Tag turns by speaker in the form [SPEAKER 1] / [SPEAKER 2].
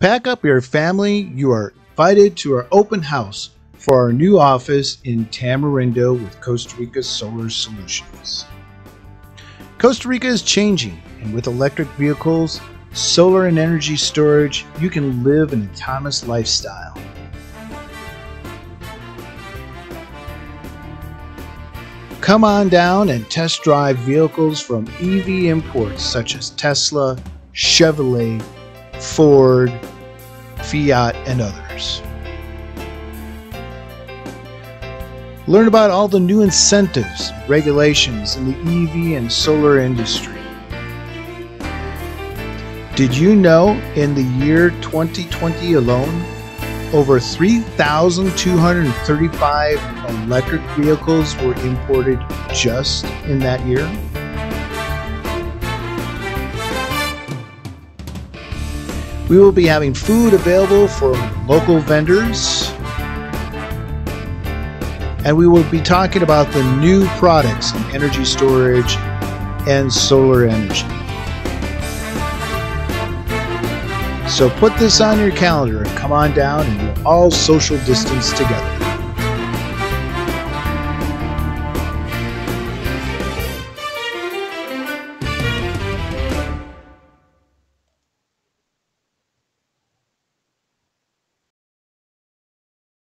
[SPEAKER 1] Pack up your family. You are invited to our open house for our new office in Tamarindo with Costa Rica Solar Solutions. Costa Rica is changing, and with electric vehicles, solar and energy storage, you can live an autonomous lifestyle. Come on down and test drive vehicles from EV imports such as Tesla, Chevrolet, Ford, Fiat, and others. Learn about all the new incentives, regulations in the EV and solar industry. Did you know in the year 2020 alone, over 3,235 electric vehicles were imported just in that year? We will be having food available for local vendors, and we will be talking about the new products in energy storage and solar energy. So put this on your calendar and come on down, and we'll all social distance together.